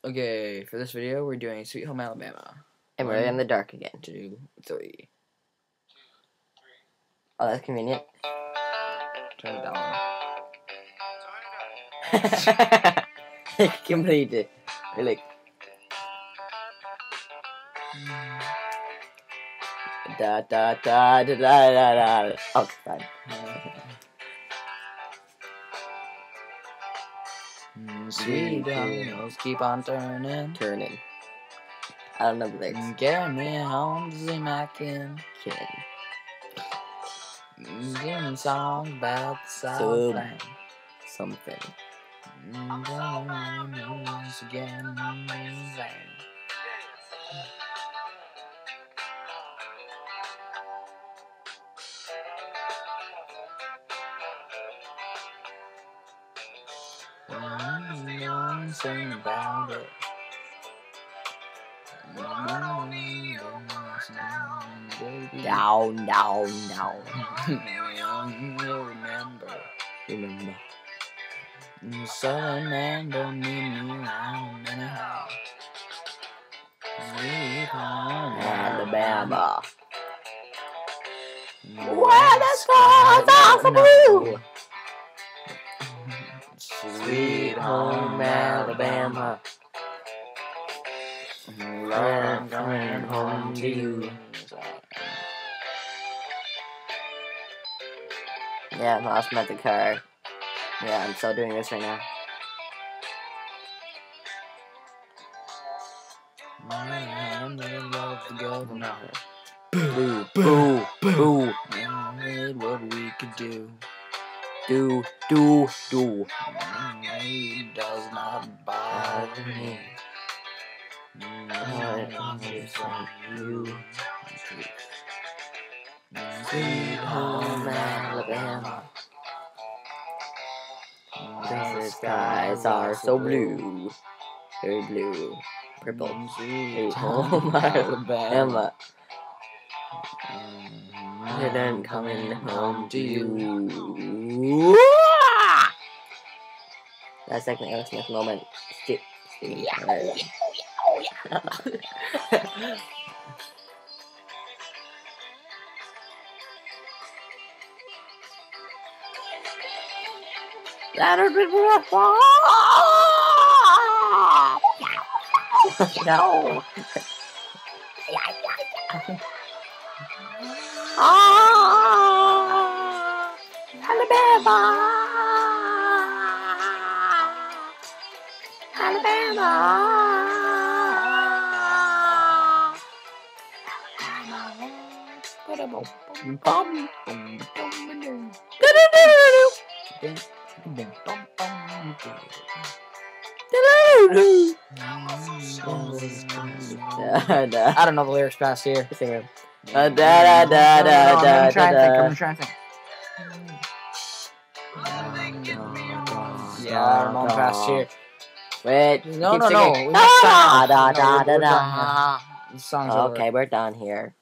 Okay, for this video, we're doing Sweet Home Alabama. And we're in the dark again. 2, 3. Oh, that's convenient. Turn it down. Completed. Really. Da da da da da da da. Oh, fine. Sweet home, keep on turning. Turning. I don't know the lyrics. Carry me home to see my kin. Singing songs about the Southland. Something. Once again, sing about it. Down. Remember. Southern man don't need me around anyhow. Sweet home Alabama. Where the stars are so blue. Sweet home Alabama. I'm coming home to you. Yeah, I lost my car. Yeah, I'm still doing this right now. I love to go now. Boo, boo, boo. What we could do. Do. It does not bother me. Sweet home Alabama. The skies are so blue. Very blue. Purple. Sweet home Alabama. And I'm coming home to you. That's like an Aerosmith moment. No. Alabama. I don't know the lyrics past here. Sing them. I'm gonna try and think. Yeah, I don't know past here. Wait. No. Keep singing. Next time. Da. The song's over. Okay, we're done here.